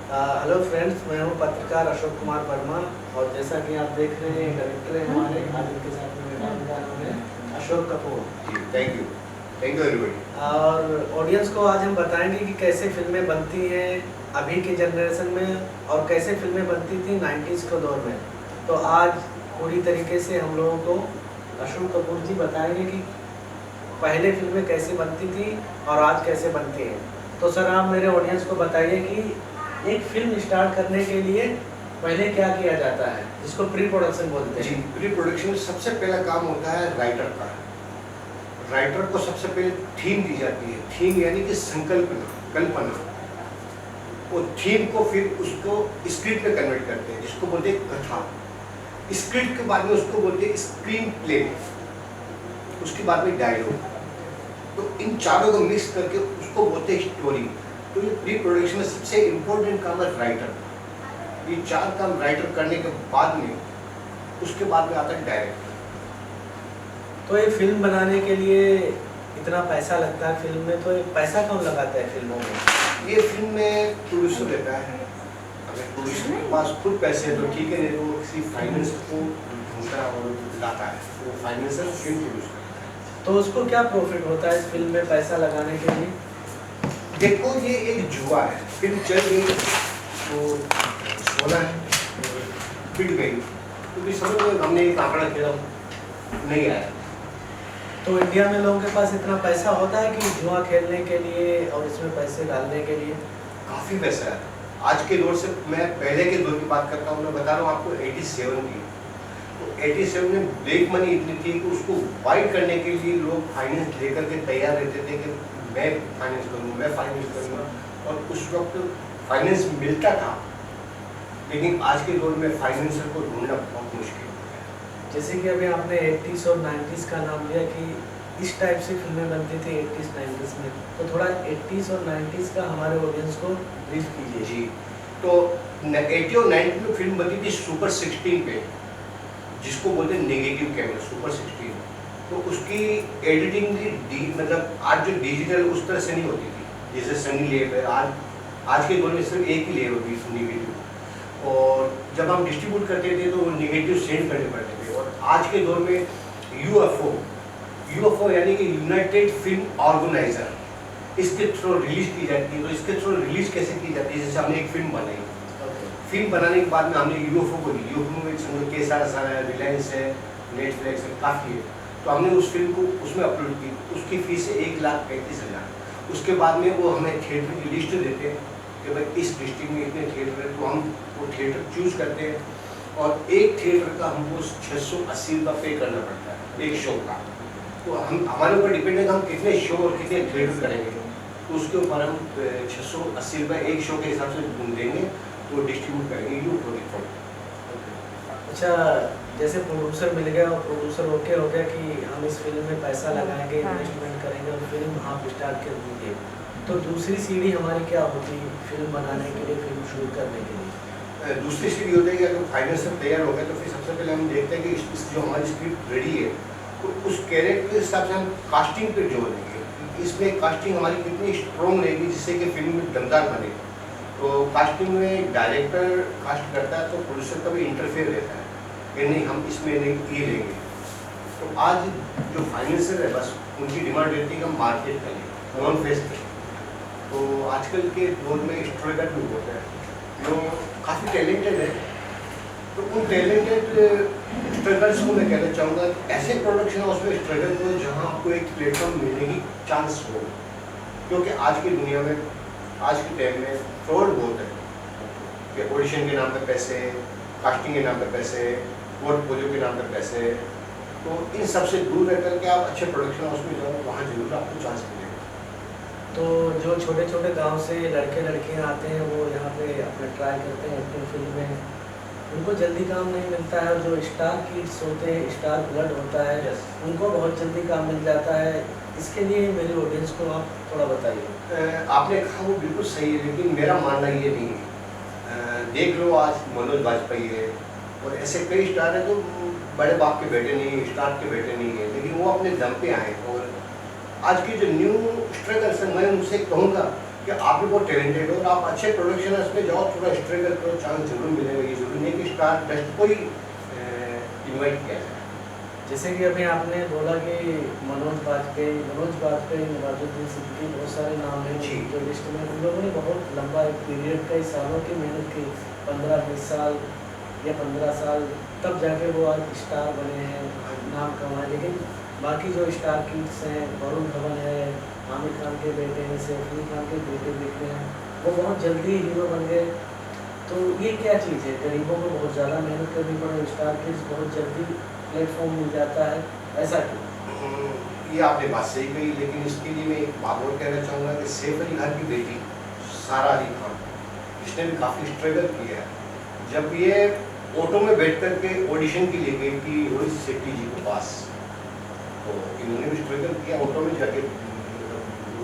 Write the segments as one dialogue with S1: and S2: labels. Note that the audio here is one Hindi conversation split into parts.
S1: हेलो फ्रेंड्स, मैं हूं पत्रकार अशोक कुमार वर्मा। और जैसा कि आप देख रहे हैं, डायरेक्टर हैं हमारे, आज उनके साथ में मेरा नाम है अशोक कपूर।
S2: जी, थैंक यू एवरीबॉडी।
S1: और ऑडियंस को आज हम बताएंगे कि कैसे फिल्में बनती हैं अभी के जनरेशन में और कैसे फिल्में बनती थी 90s के दौर में। तो आज पूरी तरीके से हम लोगों को अशोक कपूर जी बताएंगे कि पहले फिल्में कैसे बनती थी और आज कैसे बनती हैं। तो सर, आप मेरे ऑडियंस को बताइए कि एक फिल्म स्टार्ट करने के लिए पहले क्या किया जाता है, जिसको प्री प्रोडक्शन बोलते
S2: जी,
S1: हैं।
S2: प्री प्रोडक्शन में सबसे पहला काम होता है राइटर का। राइटर को सबसे पहले थीम दी जाती है। थीम यानी कि संकल्पना, कल्पना। वो थीम को फिर उसको स्क्रिप्ट में कन्वर्ट करते हैं, जिसको बोलते हैं कथा। स्क्रिप्ट के बाद में उसको बोलते हैं स्क्रीन प्ले, उसके बाद में डायलॉग। तो इन चारों को मिक्स करके उसको बोलते हैं स्टोरी। तो ये प्री प्रोडक्शन में सबसे इम्पोर्टेंट काम है राइटर। ये चार काम राइटर करने के बाद में उसके बाद में आता है डायरेक्टर।
S1: तो ये फिल्म बनाने के लिए इतना पैसा लगता है फिल्म में, तो ये पैसा कौन लगाता है फिल्मों में?
S2: ये फिल्म में प्रोड्यूसर देता है। अगर प्रोड्यूसर के पास खुद पैसे हैं तो ठीक है, नहीं तो वो किसी फाइनेंस को ढूंढता है और लाता है। वो फाइनेंसर फिल्म प्रोड्यूस करता
S1: तो उसको क्या प्रॉफिट होता है इस फिल्म में पैसा लगाने के लिए?
S2: है। देखो, ये एक जुआ है। फिल्म चल गई तो सोना है, पिट गई तो भी समझ लो हमने एक आंकड़ा खेला, नहीं आया।
S1: तो इंडिया में लोगों के पास इतना पैसा होता है कि जुआ खेलने के लिए और इसमें पैसे डालने के लिए?
S2: काफ़ी पैसा है। आज के दौर से मैं पहले के दौर की बात करता हूँ। मैं बता रहा हूँ आपको 87 की। तो 87 में ब्लैक मनी इतनी थी कि उसको वाइट करने के लिए लोग फाइनेंस लेकर के तैयार रहते थे कि मैं फाइनेंस करूँगा, मैं फाइनेंस करूँगा। और उस वक्त फाइनेंस मिलता था, लेकिन आज के दौर में फाइनेंसर को ढूंढना बहुत मुश्किल है।
S1: जैसे कि अभी आपने 80s और 90s का नाम लिया कि इस टाइप से फिल्में बनती थी 80s 90s में, तो थोड़ा 80s और 90s का हमारे ऑडियंस को ब्रीफ कीजिए।
S2: जी, तो 80 और 90 में फिल्म बनती थी सुपर 16 पे, जिसको बोलते हैं नेगेटिव कैमरा, सुपर 16। तो उसकी एडिटिंग भी मतलब आज जो डिजिटल उस तरह से नहीं होती थी, जैसे सनी लेब है। आज के दौर में सिर्फ एक ही लेब होती है, नेगेटिव। और जब हम डिस्ट्रीब्यूट करते थे तो वो नेगेटिव सेंड करने पड़ते थे। और आज के दौर में यूएफओ यानी कि यूनाइटेड फिल्म ऑर्गेनाइजर, इसके थ्रू रिलीज की जाती है। तो इसके थ्रू रिलीज कैसे की जाती है? जैसे हमने एक फिल्म बनाई, फिल्म बनाने के बाद में हमने यूएफओ को दी। यूएफओ में समझो के सारा है, रिलायंस है, नेटफ्लिक्स है, काफ़ी है। तो हमने उस फिल्म को उसमें अपलोड की। उसकी फीस है 1,35,000। उसके बाद में वो हमें थिएटर की लिस्ट देते हैं कि भाई इस डिस्ट्रिक्ट में इतने थिएटर है, तो हम वो थिएटर चूज करते हैं। और एक थिएटर का हमको 680 रुपये पे करना पड़ता है एक शो का। तो हमारे ऊपर डिपेंड है कि हम कितने शो और कितने थिएटर करेंगे। तो उसके ऊपर हम 680 रुपये एक शो के हिसाब से देंगे, तो डिस्ट्रीब्यूट करेंगे यूट्यूब।
S1: अच्छा, जैसे प्रोड्यूसर मिल गया और प्रोड्यूसर ओके हो गया कि हम इस फिल्म में पैसा लगाएंगे, इन्वेस्टमेंट करेंगे और फिल्म आप स्टार्ट कर देंगे, तो दूसरी सीढ़ी हमारी क्या होती फिल्म बनाने के लिए, फिल्म शूट करने के लिए?
S2: दूसरी सीढ़ी होती है कि अगर फाइनेंसर तैयार हो गया तो फिर सबसे पहले हम देखते हैं कि जो हमारी स्क्रिप्ट रेडी है, तो उस कैरेक्टर के हिसाब से हम कास्टिंग पे जोर देंगे। इसमें कास्टिंग हमारी कितनी स्ट्रॉन्ग रहेगी जिससे कि फिल्म में दमदार बने। तो कास्टिंग में डायरेक्टर कास्ट करता है तो प्रोड्यूसर का भी इंटरफेयर रहता है कि नहीं हम इसमें नहीं ये लेंगे। तो आज जो फाइनेंसर है बस उनकी डिमांड रहती है कि हम मार्केट करें, नॉन फेस करें। तो आजकल के दौर में स्ट्रगल भी होता है, जो काफ़ी टैलेंटेड है। तो उन टैलेंटेड स्ट्रगल्स को मैं कहना चाहूँगा ऐसे प्रोडक्शन हाउस में स्ट्रगल करो जहाँ आपको एक प्लेटफॉर्म मिलने की चांस हो। क्योंकि आज की दुनिया में, आज के टाइम में फ्रॉड बहुत है कि ऑडिशन के नाम पे पैसे, कास्टिंग के नाम पे पैसे, पोर्टफोलियो के नाम पे पैसे। तो इन सब से दूर रह करके आप अच्छे प्रोडक्शन हाउस में जाओ, वहाँ जरूर आपको चांस मिलेगा।
S1: तो जो छोटे छोटे गांव से लड़के लड़कियां आते हैं वो यहाँ पे अपना ट्राई करते हैं अपनी फिल्म में, उनको जल्दी काम नहीं मिलता है। और जो स्टार किड्स होते हैं, स्टार ब्लड होता है, उनको बहुत जल्दी काम मिल जाता है। इसके लिए मेरे ऑडियंस को आप थोड़ा बताइए।
S2: आपने कहा वो बिल्कुल सही है, लेकिन मेरा मानना ये नहीं है। देख लो आज मनोज वाजपेयी है और ऐसे कई स्टार हैं जो बड़े बाप के बेटे नहीं, स्टार के बेटे नहीं है, लेकिन वो अपने दम पे आए। और आज की जो न्यू स्ट्रगल्स है, मैं उनसे कहूँगा कि आप भी बहुत टैलेंटेड हो और आप अच्छे प्रोडक्शनर्स में जाओ, थोड़ा स्ट्रगल करो, चांस जरूर मिलेगा। ये जरूरी नहीं कि स्टार डस्ट को ही इन्वाइट किया जाए।
S1: जैसे कि अभी आपने बोला कि मनोज बाजपेयी, नवाजुद्दीन सिद्दीकी, बहुत सारे नाम हैं
S2: जी।
S1: जो लिस्ट में उन लोगों ने बहुत लंबा एक पीरियड, कई सालों की मेहनत की, 15-20 साल या 15 साल, तब जाके वो आज स्टार बने हैं, नाम कमाए। लेकिन बाकी जो स्टार किड्स हैं, वरुण धवन है, आमिर खान के बेटे हैं, सैफ अली खान के बेटे दिखते हैं, वो बहुत जल्दी हीरो बन गए। तो ये क्या चीज़ है? गरीबों को बहुत ज़्यादा मेहनत करनी पड़े, स्टार किड्स बहुत जल्दी प्लेटफॉर्म मिल जाता है, ऐसा क्यों?
S2: ये आपने बात सही कही, लेकिन इसके लिए मैं एक बात और कहना चाहूँगा कि सैफ अली खान की बेटी सारा अली खान, जिसने भी काफ़ी स्ट्रगल किया है, जब ये ऑटो में बैठ कर के ऑडिशन के लिए गई थी रोहित शेट्टी जी के पास, तो इन्होंने भी स्ट्रगल किया, ऑटो में जाके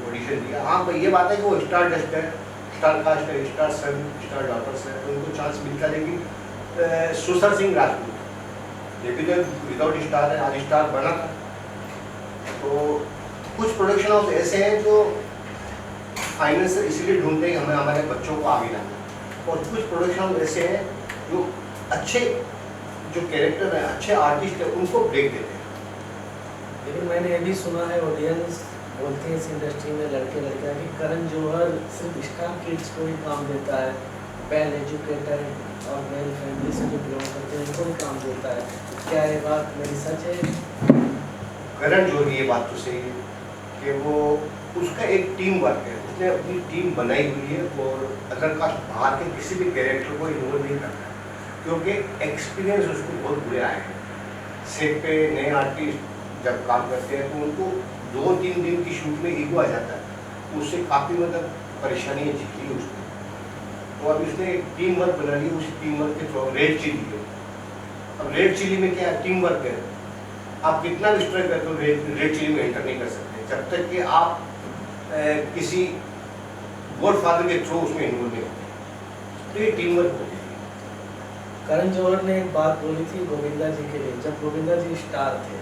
S2: ऑडिशन दिया। हाँ भाई, ये बात है कि वो स्टार डस्ट है, स्टार कास्ट है, स्टार सन, स्टार डॉटर्स है, तो उनको चांस मिलता है। लेकिन सुसर सिंह राजपूत, ये भी तो विदाउट स्टार है, आज स्टार बना था। तो कुछ प्रोडक्शन हाउस ऐसे हैं जो फाइनेंसर इसीलिए ढूंढते हैं हमें हमारे बच्चों को आगे लाना, और कुछ प्रोडक्शन हाउस ऐसे हैं जो अच्छे जो कैरेक्टर हैं, अच्छे आर्टिस्ट हैं, उनको ब्रेक देते हैं।
S1: लेकिन मैंने ये भी सुना है, ऑडियंस बोलती है इस इंडस्ट्री में लड़के लड़कियाँ कि करण जौहर सिर्फ स्टार किड्स को ही काम देता है, वेल एजुकेटेड और वेल फैमिली से जो बिलोंग करते हैं उनको भी काम देता है। क्या ये बात मेरी सच है?
S2: करण जौहर की ये बात तो सही है कि वो, उसका एक टीम वर्क है, उसने अपनी टीम बनाई हुई है, और अदर कास्ट बाहर के किसी भी कैरेक्टर को इन्वॉल्व नहीं करता है, क्योंकि एक्सपीरियंस उसको बहुत बुरे आए हैं। सेट पे नए आर्टिस्ट जब काम करते हैं तो उनको 2-3 दिन की शूट में ईगो आ जाता है, तो उससे काफ़ी मतलब परेशानियाँ झेली उसने। तो अब इसने एक टीम वर्क बना ली, उस टीम वर्क के थ्रू रेड चिली है। अब रेड चिली में क्या टीम वर्क है, आप कितना भी स्ट्रगल करते हो रेड चिली में एंटर नहीं कर सकते जब तक कि आप किसी गॉडफादर के थ्रू उसमें इन्वॉल्व नहीं होते। तो ये टीम वर्क होती है।
S1: करण जौहर ने एक बात बोली थी गोविंदा जी के लिए, जब गोविंदा जी स्टार थे,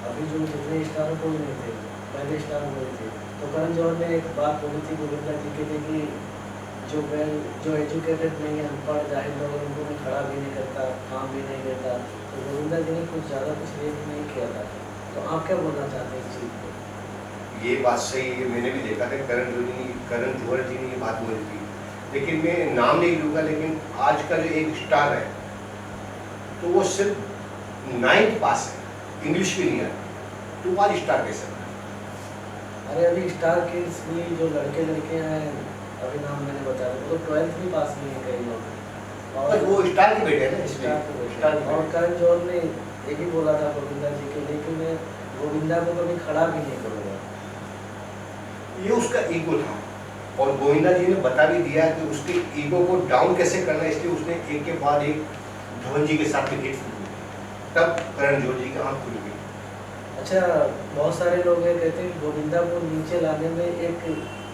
S1: अभी जो जितने स्टार हैं कोई नहीं थे, पहले स्टार हुए थे, तो करण जौहर ने एक बात बोली थी गोविंदा जी के लिए कि जो एजुकेटेड नहीं है, अनपढ़ जाहिल लोग, उनको भी खड़ा भी नहीं करता, काम भी नहीं देता। तो गोविंदा जी ने कुछ ज़्यादा कुछ रेट नहीं किया था। तो आप क्या बोलना चाहते हैं इस चीज़ को?
S2: ये बात सही है, मैंने भी देखा था करण जौहर जी ने ये बात बोली थी, लेकिन मैं नाम नहीं लूँगा, लेकिन आज का जो एक स्टार है तो वो सिर्फ 9th पास है, इंग्लिश भी नहीं आती, तो आज स्टार कैसे बना?
S1: अरे अभी स्टार किड्स भी जो लड़के लड़कियाँ हैं, अभी नाम मैंने बताया, वो तो 12th भी पास नहीं है कई लोग,
S2: और वो स्टार के बेटे हैं ना,
S1: स्टार के
S2: इसमें
S1: बेटे।
S2: स्टार के
S1: और
S2: बेटे।
S1: करण जौहर ने ये भी बोला था गोविंदा जी के लिए कि मैं गोविंदा को कभी खड़ा भी नहीं करूँगा।
S2: ये उसका ईगो था, और गोविंदा जी ने बता भी दिया कि उसके ईगो को डाउन कैसे करना है, इसलिए उसने एक के बाद एक धवन जी के साथ विकेट ली, तब करण जौहर जी की आँख खुल गई।
S1: अच्छा, बहुत सारे लोग ये कहते हैं कि गोविंदा को नीचे लाने में एक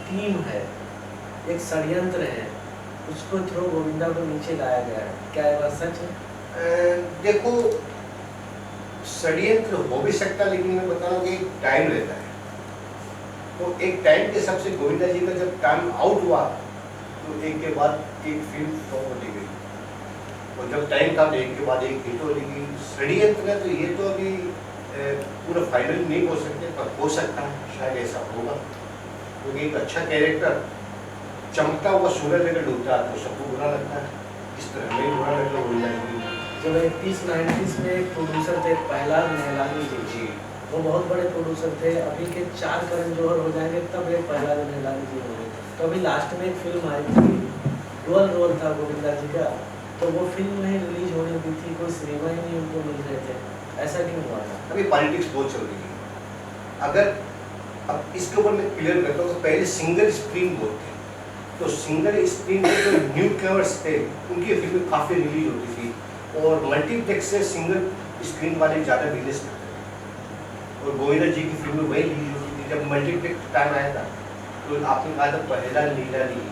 S1: टीम है, एक षड्यंत्र है, उसको थ्रू गोविंदा को नीचे लाया गया है। क्या ये बात सच है?
S2: देखो, षड्यंत्र हो भी सकता, लेकिन मैं बता रहा हूँ कि एक टाइम रहता है, तो एक टाइम के हिसाब से गोविंदा जी का जब टाइम आउट हुआ तो एक के बाद एक फिल्म फ्लॉप होती गई, और जब टाइम था तो एक के बाद एक हिट होती गई। षड्यंत्र है तो ये तो अभी पूरा फाइनल नहीं हो सकते, पर हो सकता है, शायद ऐसा होगा, क्योंकि एक अच्छा कैरेक्टर चमकता हुआ सूरज अगर डूबता है तो सबको बुरा लगता है, इस तरह हमें बुरा लगता गोविंदा जी।
S1: जब 80s-90s में एक प्रोड्यूसर थे प्रहलाद निहलानी जी, वो बहुत बड़े प्रोड्यूसर थे, अभी के 4 करण जौहर हो जाएंगे तब एक प्रहलाद निहलानी जी होंगे। तो अभी लास्ट में एक फिल्म आई थी, डुअल रोल था गोविंदा जी का, तो वो फिल्म नहीं रिलीज होने दी थी, कोई सिनेमा ही नहीं उनको मिल रहे थे, ऐसा क्यों हुआ था?
S2: अभी पॉलिटिक्स बहुत चल रही है। अगर अब इसके ऊपर मैं क्लियर करता हूँ, पहले सिंगल स्क्रीन बहुत थे, तो सिंगल स्क्रीन में जो न्यू कमर्स थे उनकी फिल्में काफ़ी रिलीज होती थी, और मल्टीप्लेक्स से सिंगल स्क्रीन वाले ज़्यादा बिजनेस करते थे, और गोविंदा जी की फिल्में वही रिलीज होती थी। जब मल्टीप्लेक्स टाइम आया था तो आपने कहा था पहला नीला नी,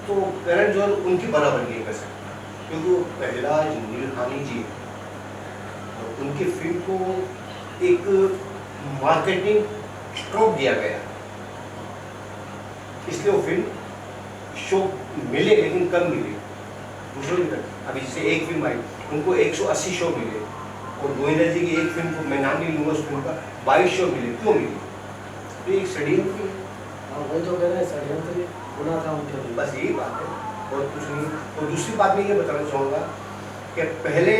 S2: तो करण जौहर उनकी बराबर नहीं कर सकता, क्योंकि वो पहला नीलहानी जी, और उनकी फिल्म को एक मार्केटिंग स्ट्रोक दिया गया, इसलिए वो फिल्म शो मिले लेकिन कम मिले। दूसरों की तरह अभी जैसे एक फिल्म आई उनको 180 शो मिले, और गोविंदा जी की एक फिल्म को मैं नाम नहीं लूँगा उस फिल्म का 22 शो मिले, क्यों मिले? तो एक षड्यंत्र है।
S1: हाँ वही तो कह रहे हैं, षड्यंत्र होना था उनके लिए।
S2: बस यही बात है और कुछ नहीं। और दूसरी बात मैं ये बताना चाहूँगा कि पहले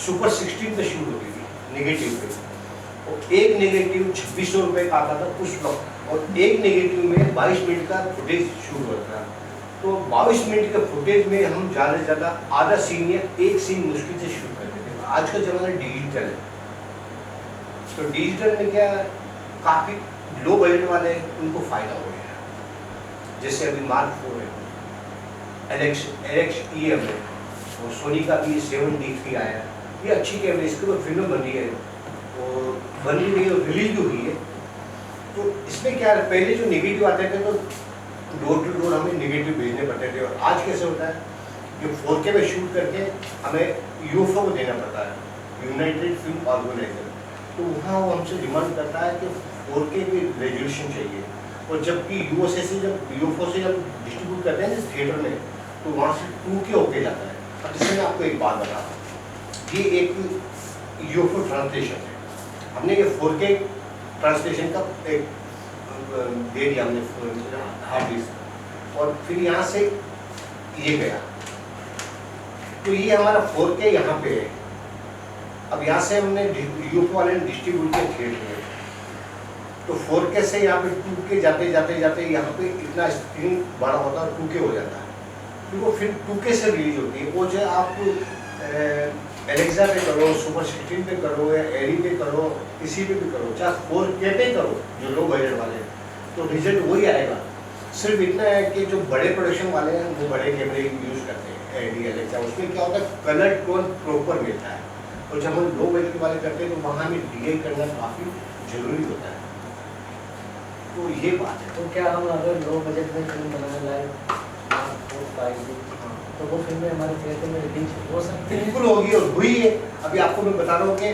S2: सुपर 16 पे शूट होती थी नेगेटिव पे, और एक नेगेटिव 2600 रुपये का आता था उस वक्त, और एक नेगेटिव में 22 मिनट का फुटेज शूट होता था। तो 22 मिनट के फुटेज में हम ज़्यादा से ज़्यादा आधा सीन या एक सीन मुश्किल से शूट करते थे। आज का ज़माना डिजिटल है, तो डिजिटल में क्या काफ़ी लो बजट वाले उनको फ़ायदा हो गया। जैसे अभी मार्क 4 है, LX-EM है, और सोनी का भी 7D3 आया, ये अच्छी कैमरे, इसके ऊपर फिल्म बन रही है और बन भी रही है और रिलीज भी हुई है। तो इसमें क्या है, पहले जो नेगेटिव आते थे तो डोर टू डोर हमें नेगेटिव भेजने पड़ते थे, और आज कैसे होता है जो 4K में शूट करके हमें UFO को देना पड़ता है, यूनाइटेड फिल्म ऑर्गेनाइजर। तो वहाँ वो हमसे डिमांड करता है कि 4K की रेजोल्यूशन चाहिए, और जबकि USA से जब UFO से जब डिस्ट्रीब्यूट करते हैं थिएटर में तो वहाँ से 2K होके जाता है। अब जैसे मैं आपको एक बात बता, ये एक UFO ट्रांसलेशन है, हमने ये 4K ट्रांसलेशन का एक दे दिया हमने हार्ड डिस्क, और फिर यहाँ से ये गया, तो ये हमारा 4K यहाँ पे है। अब यहाँ से हमने UFO वाले ने डिस्ट्रीब्यूट किया थिएटर में, तो 4K से यहाँ पे 2K जाते जाते जाते यहाँ पे इतना स्क्रीन बड़ा होता है, 2K हो जाता है, फिर वो फिर 2K से रिलीज होती है। वो जो आप एलेक्सा पे करो, सुपर 16 पे करो, या एरी पे करो, किसी पे भी करो, चाहे 4K पे करो जो लो बजट वाले, तो रिजल्ट वही आएगा। सिर्फ इतना है कि जो बड़े प्रोडक्शन वाले हैं वो बड़े कैमरे यूज़ करते हैं, एडी एलेक्सा, उसमें क्या होता है कलर टोन प्रॉपर मिलता है, और जब हम लो बजट वाले करते हैं तो वहाँ में DI करना काफ़ी ज़रूरी होता है। तो ये बात है।
S1: तो क्या हम अगर लो बजट में फिल्म बनाने लायक 4-5 तो वो फिल्में हमारे थिएटर में रिलीज हो सकती है?
S2: बिल्कुल होगी और हुई है। अभी आपको मैं बता रहा हूँ कि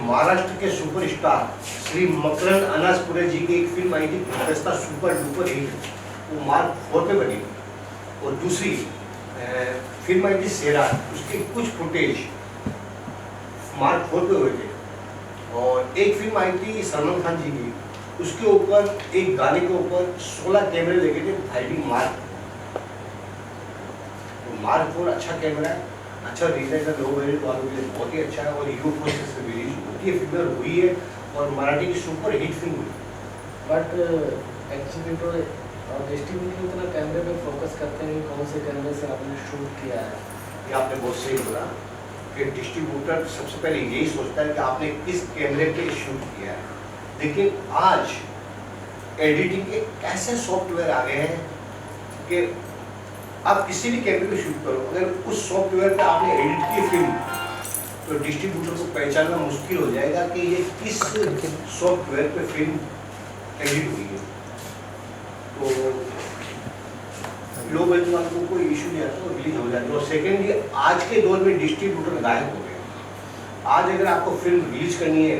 S2: महाराष्ट्र के सुपरस्टार श्री मकरन अनासपुरे जी की एक फिल्म आई थी दस्ता, सुपर डुपर हिट, वो मार्क 4 पे बनी। और दूसरी फिल्म आई थी शेरा, उसके कुछ फुटेज मार्क 4 पे हुए थे। और एक फिल्म आई थी सलमान खान जी की, उसके ऊपर एक गाने के ऊपर 16 कैमरे लगे थे, फाइटिंग मार्क 4 अच्छा कैमरा है, अच्छा रीजन है, लो बजट वालों के लिए बहुत ही अच्छा है, और UFO से रिलीज होती है, फिल्म हुई है, और मराठी की सुपर हिट फिल्म हुई।
S1: बट एग्जीक्यूटिव और डिस्ट्रीब्यूटर इतना कैमरे पे फोकस करते हैं कि कौन से कैमरे से आपने शूट किया है।
S2: ये आपने बहुत सही बोला कि डिस्ट्रीब्यूटर सबसे पहले यही सोचता है कि आपने किस कैमरे पे शूट किया है, लेकिन आज एडिटिंग के ऐसे सॉफ्टवेयर आ गए हैं कि आप किसी भी कैमरे पे शूट करो, अगर उस सॉफ्टवेयर पे आपने एडिट की फिल्म तो डिस्ट्रीब्यूटर को पहचानना मुश्किल हो जाएगा कि ये किस सॉफ्टवेयर पे फिल्म एडिट हुई है। तो लो बजट वालों को कोई इशू नहीं आता, रिलीज हो जाती है। और सेकेंडली आज के दौर में डिस्ट्रीब्यूटर गायब हो गए। आज अगर आपको फिल्म रिलीज करनी है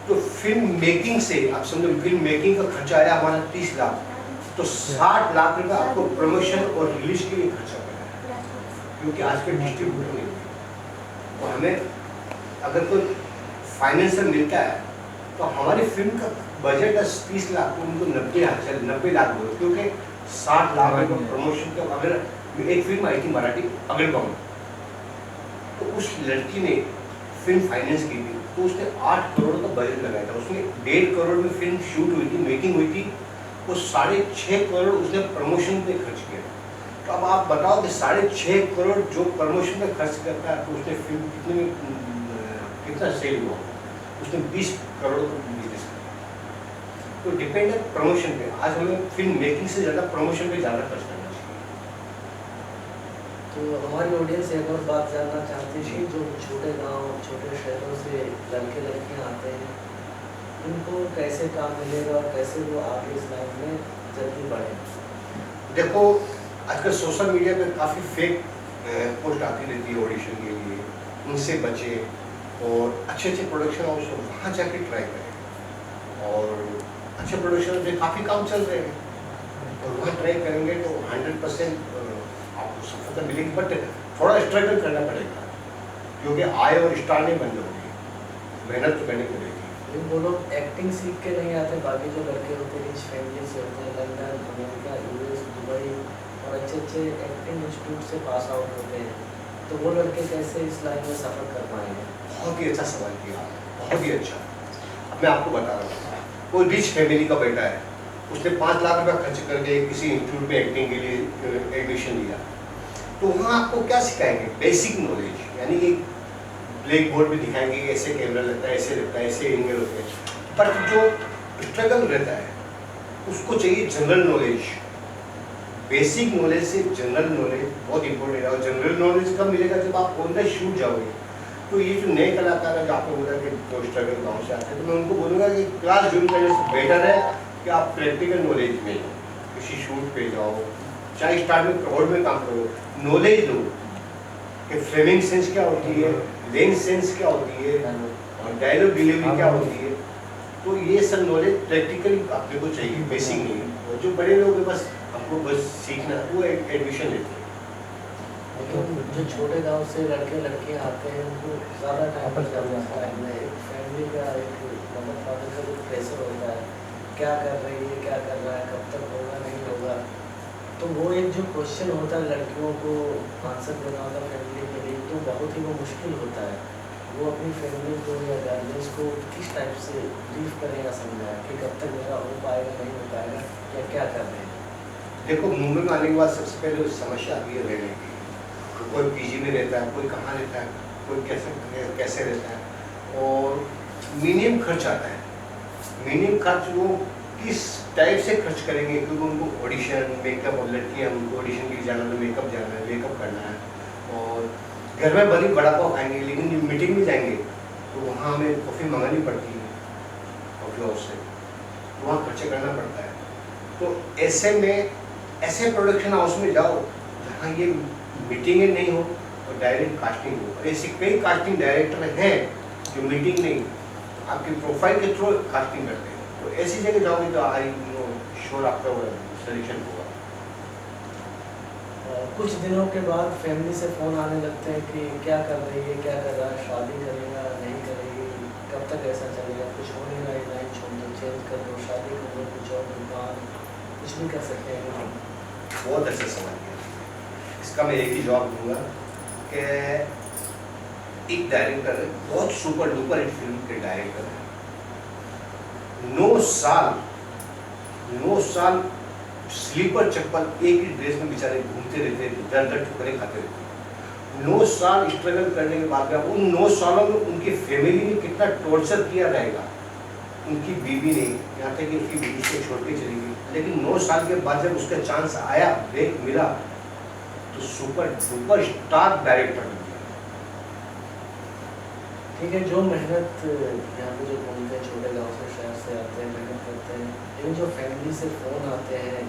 S2: तो फिल्म मेकिंग से, आप समझो फिल्म मेकिंग का खर्चा आया हमारा 30 लाख, तो 60 लाख रुपए आपको प्रमोशन और रिलीज के लिए खर्चा करना है, क्योंकि आज के डिस्ट्रीब्यूटर नहीं है। और हमें अगर कोई फाइनेंसर मिलता है तो हमारी फिल्म का बजट है 30 लाख, तो उनको 90 लाख बोलो, क्योंकि 60 लाख रुपये प्रमोशन का। अगर एक फिल्म आई थी मराठी अगल बम, तो उस लड़की ने फिल्म फाइनेंस की थी, तो उसने 8 करोड़ का बजट लगाया था, उसने 1.5 करोड़ में फिल्म शूट हुई थी, मेकिंग हुई थी, वो 6.5 करोड़ उसने प्रमोशन पे खर्च किया। तो अब आप बताओ कि 6.5 करोड़ जो प्रमोशन पे खर्च करता है, तो उसने फिल्म कितना सेल हुआ, उसने 20 करोड़ का बिजनेस किया। तो डिपेंड है प्रमोशन पे। आज हमें फिल्म मेकिंग से ज़्यादा प्रमोशन पे ज़्यादा खर्च करना चाहिए।
S1: तो हमारी ऑडियंस एक और बात जानना चाहती है, जो छोटे गांव छोटे शहरों से लड़के लड़कियां आते हैं, उनको कैसे काम मिलेगा और कैसे वो आगे इस लाइन में जल्दी बढ़े?
S2: देखो आजकल सोशल मीडिया पे काफ़ी फेक पोस्ट आती रहती है ऑडिशन के लिए, उनसे बचे और अच्छे अच्छे प्रोडक्शन हाउस वहाँ जाके ट्राई करें। और अच्छे प्रोडक्शन में काफ़ी काम चल रहे हैं, और वहाँ ट्राई करेंगे तो 100% आपको सफलता मिलेगी, बट थोड़ा स्ट्रगल करना पड़ेगा, क्योंकि आय और स्टार नहीं बन जाओगे, मेहनत तो करनी पड़ेगी।
S1: लेकिन वो लोग एक्टिंग सीख के नहीं आते, बाकी जो लड़के होते हैं रिच फैमिली से होते हैं, लंदन, अमेरिका, यूएस, दुबई और अच्छे अच्छे एक्टिंग इंस्टीट्यूट से पास आउट होते हैं, तो वो लड़के कैसे इस लाइन में सफ़र कर पाएंगे?
S2: बहुत ही अच्छा सवाल किया, बहुत ही अच्छा। अब मैं आपको बता रहा हूँ, कोई रिच फैमिली का बेटा है, उसने 5 लाख रुपया खर्च करके किसी इंस्टीट्यूट में एक्टिंग के लिए एडमिशन लिया, तो वहाँ आपको क्या सिखाएंगे? बेसिक नॉलेज, यानी कि ब्लैक बोर्ड में दिखाएंगे कि ऐसे कैमरा लगता है, ऐसे लगता है, ऐसे एंगल होते हैं, पर जो स्ट्रगल रहता है उसको चाहिए जनरल नॉलेज। बेसिक नॉलेज से जनरल नॉलेज बहुत इंपॉर्टेंट है, और जनरल नॉलेज कब मिलेगा? जब आप ऑन द शूट जाओगे। तो ये जो नए कलाकार हैं, जो आपको बोला कि जो स्ट्रगल गाँव से आते हैं, तो मैं उनको बोलूँगा कि क्लास ज्वाइन करने से बेटर है कि आप प्रैक्टिकल नॉलेज में किसी शूट पे जाओ, चाहे स्टार्ट में क्राउड में काम करो, नॉलेज लो कि फ्रेमिंग सेंस क्या होती है, लेंस सेंस क्या होती है, और डायलॉग डिलीवरी क्या होती है। तो ये सब नॉलेज प्रैक्टिकली आपने को चाहिए, बेसिक नहीं है। और जो बड़े लोग हैं बस हमको बस सीखना, वो एडमिशन लेते हैं।
S1: लेकिन जो छोटे गांव से लड़के लड़कियां आते हैं उनको ज़्यादा टाइम लग जाता है, एक फैमिली का, एक मदर फादर का जो प्रेशर होता है, क्या कर रही है, क्या कर रहा है, कब तक होगा नहीं होगा, तो वो एक जो क्वेश्चन होता है लड़कियों को आंसर देना होता है फैमिली के लिए, तो बहुत ही वो मुश्किल होता है। वो अपनी फैमिली को या गार्जियंस को किस टाइप से ब्रीफ करेगा, समझाए कि कब तक मेरा हो पाएगा नहीं हो पाएगा, या क्या कर रहे हैं?
S2: देखो, मुंबई में आने के बाद सबसे पहले समस्या आती है रहने की। कोई पीजी में रहता है, कोई कहाँ रहता है, कोई कैसे रहता है, और मिनिमम खर्च आता है। मिनिमम खर्च वो किस टाइप से खर्च करेंगे, क्योंकि उनको ऑडिशन, मेकअप, और लड़कियाँ उनको ऑडिशन के लिए जाना है, मेकअप जाना है, मेकअप करना है, और घर में भले बड़ा पाव खाएंगे, लेकिन जब मीटिंग में जाएंगे तो वहाँ हमें कॉफ़ी मंगानी पड़ती है कॉफ़ी हाउस से, तो वहाँ खर्चे करना पड़ता है। तो ऐसे में ऐसे प्रोडक्शन हाउस में जाओ जहाँ ये मीटिंगें नहीं हो और डायरेक्ट कास्टिंग हो। ऐसे कई कास्टिंग डायरेक्टर हैं जो मीटिंग नहीं, आपकी प्रोफाइल के थ्रू कास्टिंग करते हैं। तो ऐसी जगह जाओगे तो आई श्योर आपका सिलेक्शन होगा।
S1: कुछ दिनों के बाद फैमिली से फ़ोन आने लगते हैं कि क्या कर रही है, क्या कर रहा है, शादी करेगा नहीं करेगी, कब तक ऐसा चलेगा, कुछ हो नहीं रहा है, लाइन छोड़ दो, चेंज कर दो, शादी कर दो, कुछ और दुकान, कुछ भी कर सकते हैं हम।
S2: बहुत अच्छा सवाल किया। इसका मैं एक ही जवाब दूंगा कि एक डायरेक्टर है, बहुत सुपर डुपर हिट फिल्म के डायरेक्टर है, 9 साल स्लीपर चप्पल एक ही ड्रेस में बेचारे घूमते रहते, दर दर ठुकरे खाते रहते। 9 साल स्ट्रगल करने के बाद में, उन 9 सालों में उनकी फैमिली ने कितना टॉर्चर किया रहेगा, उनकी बीवी ने, यहाँ तक कि उसकी बीवी से छोड़ के चली गई, लेकिन 9 साल के बाद जब उसका चांस आया, ब्रेक मिला, तो सुपर सुपर स्टार डायरेक्टर बन गया।
S1: ठीक है, जो मेहनत यहाँ पे जो घूमते हैं, छोटे गांव से शहर से आते हैं, मेहनत करते हैं, लेकिन जो फैमिली से फ़ोन आते हैं,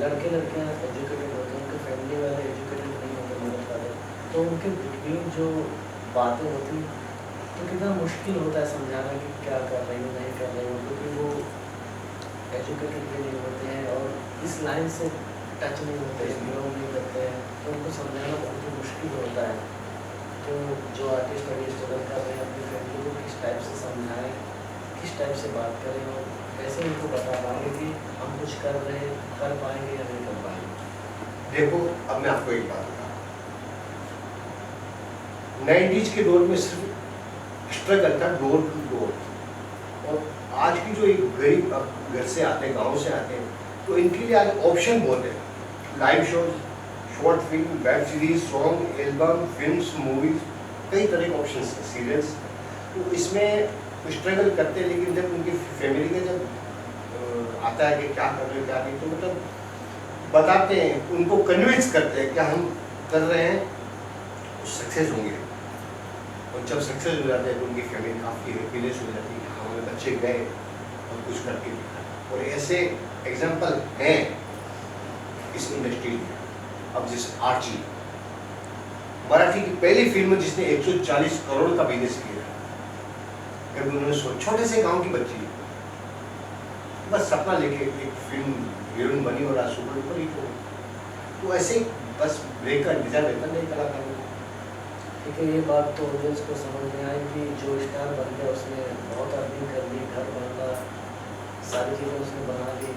S1: लड़के लड़कियाँ एजुकेटेड होते हैं, उनके फैमिली वाले एजुकेटेड नहीं होते, मदर फादर, तो उनके बिटवीन जो बातें होती हैं, तो कितना मुश्किल होता है समझाना कि क्या कर रही हो, नहीं कर रही हो, क्योंकि वो एजुकेटेड भी नहीं होते हैं और इस लाइन से टच नहीं होते हैं, बिलोंग नहीं करते हैं, तो उनको समझाना बहुत ही मुश्किल होता है। तो जो आर्टिस्ट अभी स्ट्रगल कर रहे हैं, अपनी फैमिली को किस टाइप से समझाएं, किस टाइप से बात करें, और कैसे उनको बता पाएंगे कि हम कुछ कर रहे हैं, कर पाएंगे या नहीं कर पाएंगे?
S2: देखो, अब मैं आपको एक बात बताऊँ, 90s के दौर में सिर्फ स्ट्रगल था डोर टू डोर, और आज की जो एक गरीब घर से आते हैं, गाँव से आते हैं, तो इनके लिए आज ऑप्शन बहुत है, live shows, short film, web series, song, album, films, movies, कई तरह के ऑप्शन हैं, सीरियल्स। तो इसमें स्ट्रगल करते हैं, लेकिन जब उनकी फैमिली का जब आता है कि क्या कर रहे हैं क्या नहीं, तो मतलब बताते हैं, उनको कन्विंस करते हैं कि हम कर रहे हैं, सक्सेस होंगे। और जब सक्सेस हो जाते हैं तो उनकी फैमिली काफ़ी हैप्पीनेस हो जाती है, हमारे बच्चे गए और कुछ करके दिखा। और ऐसे एग्जाम्पल हैं इस इंडस्ट्री में। अब जैसे आर्ची, मराठी की पहली फिल्म जिसने 140 करोड़ का बिजनेस किया, कभी उन्होंने छोटे से गांव की बच्ची बस सपना लेके एक फिल्म हीरोइन बनी और आज सुपर डुपर हिट हो। तो ऐसे ही बस ब्रेक का इंतजार रहता नहीं कलाकारों को।
S1: ठीक है, ये बात तो ऑडियंस को समझ में आई कि जो स्टार बन गया उसने बहुत अर्निंग कर ली, घर बंगला सारी चीज़ें उसने बना ली,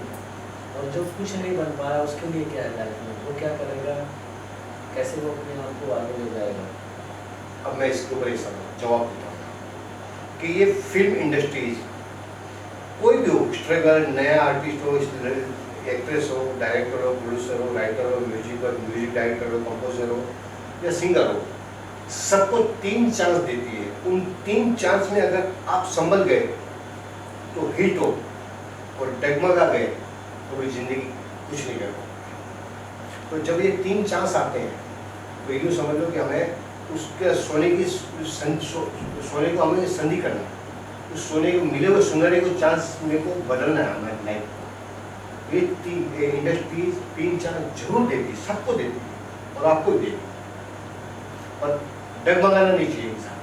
S1: और जो कुछ नहीं बन पाया उसके लिए क्या है लाइफ में, वो क्या करेगा, कैसे वो अपने आप को आगे ले जाएगा?
S2: अब मैं इसके ऊपर एक जवाब देता हूँ कि ये फिल्म इंडस्ट्रीज कोई भी हो, स्ट्रगल, नया आर्टिस्ट हो, एक्ट्रेस हो, डायरेक्टर हो, प्रोड्यूसर हो, राइटर हो, म्यूजिक डायरेक्टर हो, कंपोजर हो या सिंगर हो, सबको 3 चांस देती है। उन 3 चांस में अगर आप संभल गए तो हिट हो, और डगमगा गए तो पूरी जिंदगी कुछ नहीं कर पाओगे। तो जब ये 3 चांस आते हैं तो यूँ समझ लो कि हमें उसके सोने को हमें संधि करना है, उस सोने को मिले हुए सुनहरे को चांस मेरे को बदलना है हमारी लाइफ को। ये इंडस्ट्रीज 3 चांस जरूर देती है, सबको देती है और आपको भी देती है, पर डगमगाना नहीं चाहिए इंसान।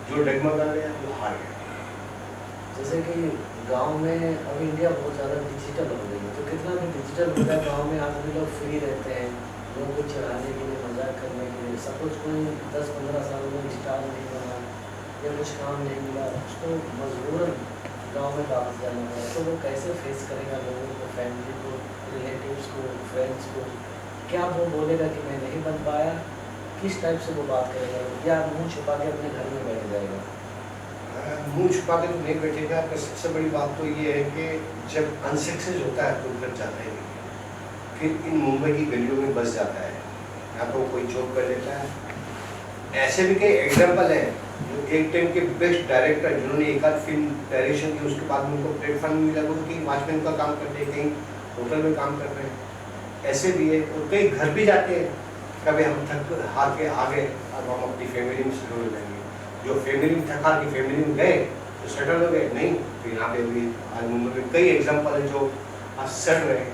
S2: जो डगमगा गया वो हार गया।
S1: जैसे कि गांव में अब इंडिया बहुत ज़्यादा डिजिटल हो गई है, तो कितना भी डिजिटल हो गया, गांव में आज भी लोग फ्री रहते हैं, लोगों को चढ़ाने के लिए, मजाक करने के लिए। सपोज कोई 10-15 साल में स्टार नहीं बना या कुछ काम नहीं मिला, उसको मजबूरन गांव में वापस जाना पड़ा, तो वो कैसे फेस करेगा लोगों को, फैमिली को, रिलेटिव्स को, फ्रेंड्स को? क्या वो बोलेगा कि मैं नहीं बन पाया? किस टाइप से वो बात करेगा, या मुंह छुपा के अपने घर में बैठ जाएगा?
S2: मुंह छुपा के तो नहीं बैठेगा, पर सबसे बड़ी बात तो ये है कि जब अनसक्सेस होता है तो घर जाता है, फिर इन मुंबई की गलियों में बस जाता है, यहाँ तो कोई जॉब कर लेता है। ऐसे भी कई एग्जाम्पल हैं जो एक टाइम के बेस्ट डायरेक्टर जिन्होंने एक आध फिल्म डायरेक्शन की, उसके बाद में उनको प्लेटफॉर्म मिला, वो कहीं वॉचमैन का काम करते हैं, कहीं होटल में काम कर रहे हैं। ऐसे भी है, और कई घर भी जाते हैं, कभी हम थक हार के आ गए, अब हम अपनी फैमिली में सेटल हो जाएंगे। जो फैमिली में थका की फैमिली में गए तो सेटल हो गए, नहीं तो यहाँ पे भी आज मुंबई में कई एग्जाम्पल है जो आज सेट रहे हैं।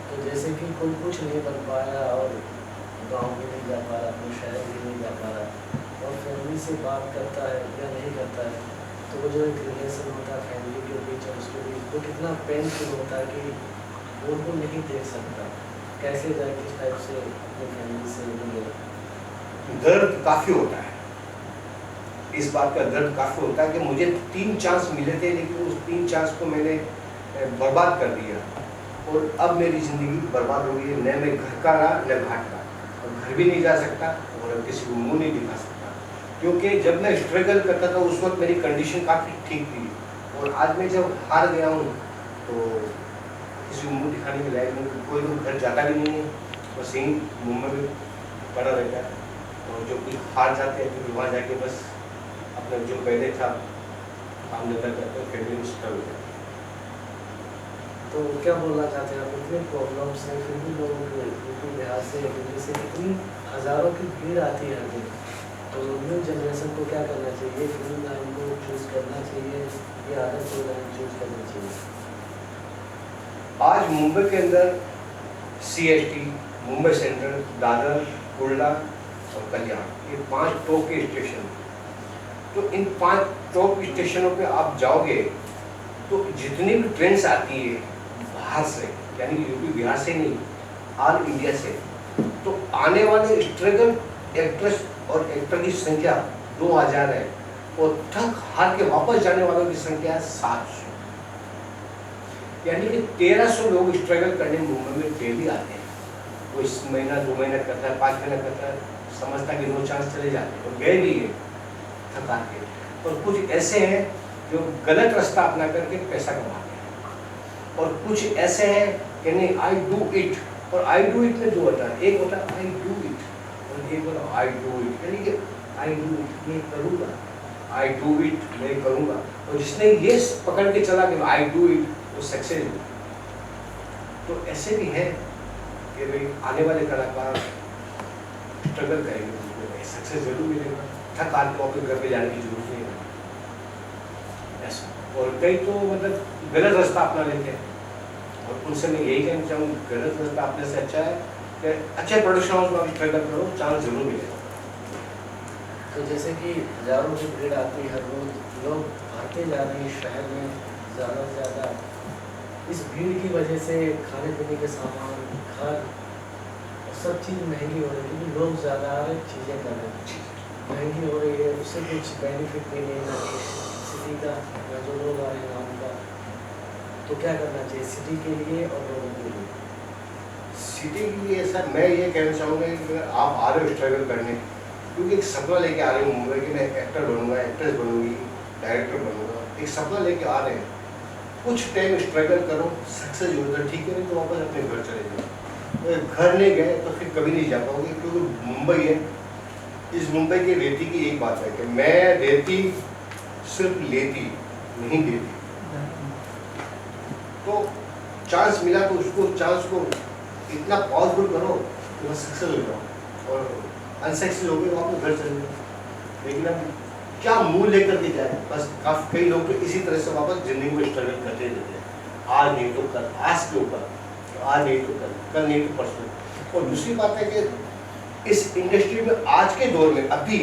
S1: तो जैसे कि कोई कुछ नहीं बन पाया और गांव भी नहीं जा पा रहा, अपने शहर भी नहीं जा पा रहा, और फैमिली से बात करता है या नहीं करता है, तो वो जो एक रिलेशन होता है फैमिली के बीच और उसके बीच, वो कितना पेनफुल होता है कि वो उनको नहीं देख सकता। कैसे जाए, किस टाइप से अपनी फैमिली से मिले?
S2: दर्द काफ़ी होता है, इस बात का दर्द काफ़ी होता है कि मुझे 3 चांस मिले थे, लेकिन उस 3 चांस को मैंने बर्बाद कर दिया, और अब मेरी ज़िंदगी बर्बाद हो गई है। न मैं घर का रहा न घाट का, और घर भी नहीं जा सकता और किसी को मुँह नहीं दिखा सकता, क्योंकि जब मैं स्ट्रगल करता था उस वक्त मेरी कंडीशन काफ़ी ठीक थी, और आज मैं जब हार गया हूँ तो किसी को मुँह दिखाने के लायक नहीं, कोई तो घर जाता भी नहीं है, बस यहीं मुंबई में पड़ा रहता है, और जो कुछ हार जाते हैं तो वहाँ जाके बस अपना जो पहले था काम धंधा करते हैं, फैमिली में सेटल हो जाते हैं।
S1: तो क्या बोलना चाहते हैं आप? इतनी प्रॉब्लम्स हैं, फिर भी लोगों को यूपी बिहार से, दिल्ली से कितनी हज़ारों की भीड़ आती है हर दिन, तो न्यू जनरेशन को क्या करना चाहिए? फिल्म लाइन को चूज़ करना चाहिए या अदर कोई लाइन चूज़ करना चाहिए?
S2: आज मुंबई के अंदर CST, मुंबई सेंट्रल, दादर, कुर्ला और कल्याण, ये 5 टॉप के स्टेशन। तो इन 5 टॉप स्टेशनों पे आप जाओगे तो जितनी भी ट्रेन्स आती है बाहर से, यानी कि यूपी बिहार से नहीं, ऑल इंडिया से, तो आने वाले स्ट्रगल एक्ट्रेस और एक्टर की संख्या 2000 है, और थक हार के वापस जाने वालों की संख्या 700, यानी कि 1300 लोग स्ट्रगल करने मुंबई में डेली आते हैं। कोई महीना 2 महीना करता है, 5 महीना करता है, समझता है कि 2 चांस चले जाते हैं और गए भी है थका के। और कुछ ऐसे हैं जो गलत रास्ता अपना करके पैसा कमाते हैं, और कुछ ऐसे हैं कि नहीं आई डू इट, और आई डू इट में 2 होता है, एक होता है आई डू इट और एक होता है आई डू इट, यानी कि आई डू इट मैं करूँगा, आई डू इट मैं करूँगा, और जिसने ये पकड़ के चला कि आई डू इट वो सक्सेस हो। तो ऐसे भी हैं कि भाई आने वाले कलाकार स्ट्रगल करेंगे, उनको सक्सेस जरूर मिलेगा, थक हार के वापस घर पे जाने की जरूरत नहीं है ऐसा। और कई तो मतलब गलत रास्ता अपना लेते हैं, और उनसे मैं यही कहना चाहूँगा, गलत रास्ता अपने से अच्छा है कि अच्छे प्रोडक्शन हाउस में आप स्ट्रगल करो, चांस जरूर मिलेगा।
S1: तो जैसे कि हज़ारों की भीड़ आती है हर रोज, लोग आते जा रहे हैं शहर में ज़्यादा से ज़्यादा, इस भीड़ की वजह से खाने पीने के सामान, घर, सब चीज़ महंगी हो रही है क्योंकि लोग ज़्यादा आ रहे, चीज़ें कर रहे हैं, महंगी हो रही है, उससे कुछ बेनिफिट भी नहीं ना सिटी का, ना जो लोग आ रहे हैं ना उनका। तो क्या करना चाहिए सिटी के लिए और लोगों के लिए?
S2: सिटी के लिए सर मैं ये कहना चाहूँगा कि आप आ रहे हो स्ट्रगल करने, क्योंकि एक सपना लेके आ रहे हो मुंबई कि मैं एक्टर बनूंगा, एक्ट्रेस बनूंगी, डायरेक्टर बनूंगा, एक सपना लेके आ रहे हैं। कुछ टाइम स्ट्रगल करो, सक्सेस हो जाए ठीक है, नहीं तो वापस अपने घर चले जाओ। तो घर नहीं गए तो फिर कभी नहीं जा पाओगे, क्योंकि मुंबई है। इस मुंबई की रेती की एक बात है कि मैं रेती सिर्फ लेती नहीं देती, तो चांस मिला तो उसको चांस को इतना पावरफुल करो कि बस सक्सेस हो जाओ, और अनसक्सेस हो गए तो अपने घर चले जाओ। लेकिन अब क्या मुंह लेकर के जाए, बस काफी कई लोग तो इसी तरह से वापस जिंदगी में स्ट्रगल करते रहते हैं। आज नहीं तो कल, आज के ऊपर, आज नहीं तो कल नहीं तो परसों। और दूसरी बात है कि इस इंडस्ट्री में आज के दौर में अभी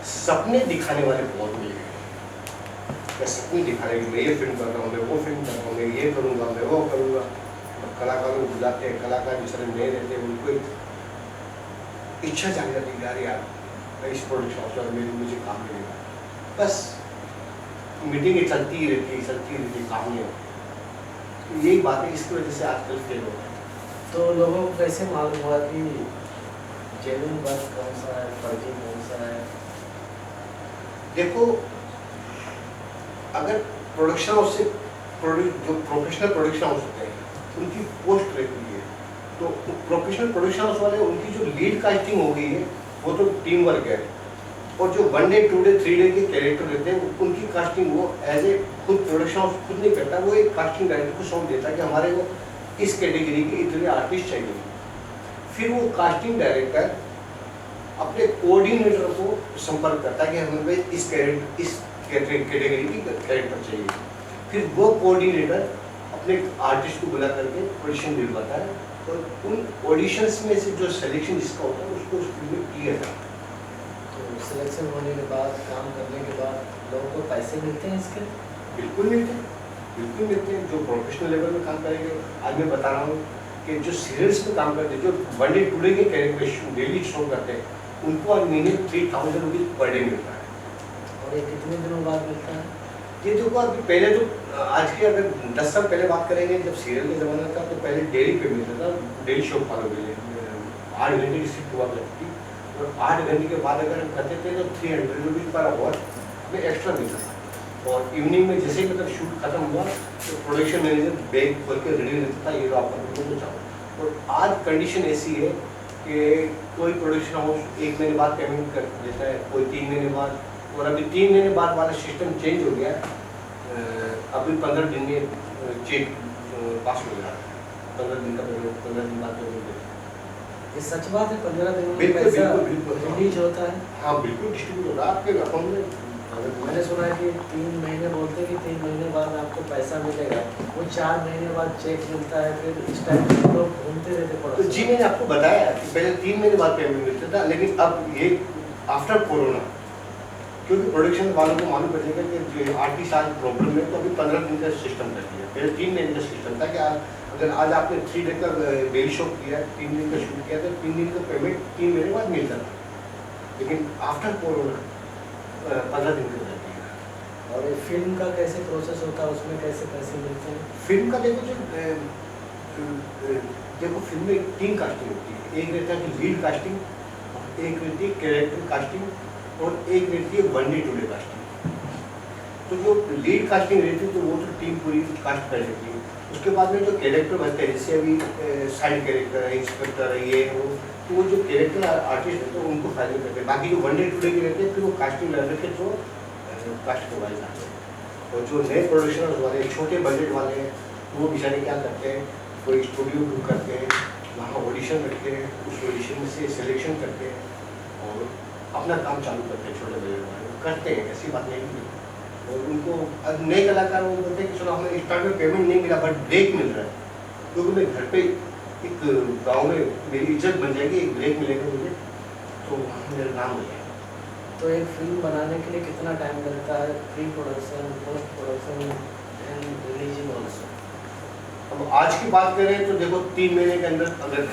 S2: सपने दिखाने वाले बहुत मिल गए। मैं सपने दिखाने की, मैं ये फिल्म कर रहा हूँ, मैं वो फिल्म कर रहा हूँ, मैं ये करूँगा, मैं वो करूँगा। कलाकारों को बुलाते हैं, कलाकार बेचारे नहीं रहते, उनको इच्छा जाग जाती है यार मैं इस प्रोडक्शन हाउस में मुझे काम मिलेगा। बस मीटिंगें चलती ही रहती काम नहीं होती। यही बात है, इसकी वजह से आजकल फेल हो रहा है।
S1: तो लोगों को कैसे मालूम हुआ कि जेन्युइन वर्क कौन सा है, फर्जी कौन सा है?
S2: देखो, अगर प्रोडक्शन हाउस से जो प्रोफेशनल प्रोडक्शन हाउस होते हैं उनकी पोस्ट रहती है, तो प्रोफेशनल प्रोडक्शन हाउस वाले उनकी जो लीड कास्टिंग हो गई है वो तो टीम वर्क है, और जो 1 डे 2 डे 3 डे के कैरेक्टर रहते हैं उनकी कास्टिंग वो एज ए खुद प्रोडक्शन हाउस खुद नहीं करता, वो एक कास्टिंग डायरेक्टर को सौंप देता है कि हमारे को इस कैटेगरी के इतने आर्टिस्ट चाहिए। फिर वो कास्टिंग डायरेक्टर अपने कोऑर्डिनेटर को संपर्क करता है कि हमें इस कैटेगरी की कैरेक्टर चाहिए। फिर वो कोऑर्डिनेटर अपने आर्टिस्ट को बुला करके ऑडिशन दिलवाता है, और उन ऑडिशंस में से जो सिलेक्शन जिसका होता है उसको उस फिल्म में किया जाता है।
S1: तो सिलेक्शन होने के बाद, काम करने के बाद लोगों को पैसे मिलते हैं इसके?
S2: बिल्कुल मिलते हैं, बिल्कुल मिलते हैं। जो प्रोफेशनल लेवल में काम करेंगे, आज मैं बता रहा हूँ कि जो सीरियल्स में काम करते हैं, जो 1 डे 2 डे के कैरेक्टर डेली शो करते हैं, उनको आज महीने 3000 रुपीज़ पर डे मिलता है।
S1: और ये कितने दिनों बाद मिलता है?
S2: ये देखो, अभी पहले तो आज के अगर 10 साल पहले बात करेंगे, जब सीरियल का ज़माना था तो पहले डेली पे मिलता था, डेली शो फॉलो के लिए 8 घंटे की शिफ्ट हुआ करती थी, और 8 घंटे के बाद अगर हम करते थे तो 300 रुपीज़ पर आवर में एक्स्ट्रा मिलता था। और इवनिंग में जैसे ही मतलब शूट खत्म हुआ तो प्रोडक्शन मैनेजर बैग खोल के रेडी रहता था, ये तो आपका बिल्कुल चाहो। और आज कंडीशन ऐसी है कि कोई प्रोडक्शन हाउस 1 महीने बाद पेमेंट कर देता है, कोई 3 महीने बाद, और अभी 3 महीने बाद वाला सिस्टम चेंज हो गया है। अभी 15 दिन में चेक पास हो गया, 15 दिन का पेमेंट 15 दिन बाद पेमेंट देते हैं।
S1: ये सच बात है? 15 दिन में
S2: बिल्कुल
S1: पैसा
S2: बिल्कुल
S1: रिलीज होता है?
S2: हाँ बिल्कुल डिस्ट्रीब्यूट हो रहा है आपके अकाउंट में।
S1: मैंने सुना है कि 3 महीने बोलते हैं कि 3 महीने बाद आपको पैसा मिलेगा, वो 4 महीने बाद चेक मिलता है। फिर इस टाइम लोग घूमते रहते पड़ा।
S2: तो जी मैंने आपको बताया कि पहले 3 महीने बाद पेमेंट मिलता था, लेकिन अब ये आफ्टर कोरोना, क्योंकि प्रोडक्शन वालों को मालूम पड़ेगा कि जो आर्टिस्ट आज प्रॉब्लम है, तो अभी 15 दिन का सिस्टम कर दिया। पहले 3 महीने का सिस्टम था कि अगर आज आपने 3 डे का डेली शो किया, 3 दिन का शूट किया, तो 3 दिन का पेमेंट 3 महीने बाद मिलता था, लेकिन आफ्टर कोरोना 15 दिन का कर दिया।
S1: और ये फिल्म का कैसे प्रोसेस होता है, उसमें कैसे पैसे मिलते हैं?
S2: फिल्म का देखो, देखो फिल्म में 3 कास्टिंग होती है। एक रहता है लीड कास्टिंग, एक रहती है कैरेक्टर कास्टिंग, और एक रहती है 1 डे 2 डे कास्टिंग। तो जो लीड कास्टिंग रहती है तो वो तो टीम पूरी कास्ट कर लेती है। उसके बाद में जो कैरेक्टर बनते हैं, जैसे अभी साइड कैरेक्टर है, इंस्पेक्टर है, ये है वो, तो वो जो कैरेक्टर आर्टिस्ट रहते हैं उनको फाइनल करते हैं। बाकी जो 1 डे 2 डे के रहते हैं, फिर वो कास्टिंग लेवल के थ्रू कास्ट करवाए जाते हैं। और जो नए प्रोड्यूसर्स वाले, छोटे बजट वाले हैं, वो बेचारे क्या करते हैं, कोई स्टूडियो बुक करते हैं, वहाँ ऑडिशन रखते हैं, उस ऑडिशन से सिलेक्शन करते हैं और अपना काम चालू करते हैं। छोटे बजट वाले करते हैं, ऐसी बात नहीं है। और उनको नए कलाकार वो बोलते हैं कि चलो हमें स्टार्ट में पेमेंट नहीं मिला बट ब्रेक मिल रहा है, क्योंकि मैं घर पे एक गांव में मेरी इज्जत बन जाएगी, एक ब्रेक मिलेगा मुझे, तो मेरा नाम हो जाएगा।
S1: तो एक फिल्म बनाने के लिए कितना टाइम लगता है? Pre production, post production and releasing also?
S2: अब आज की बात करें तो देखो 3 महीने के अंदर अगर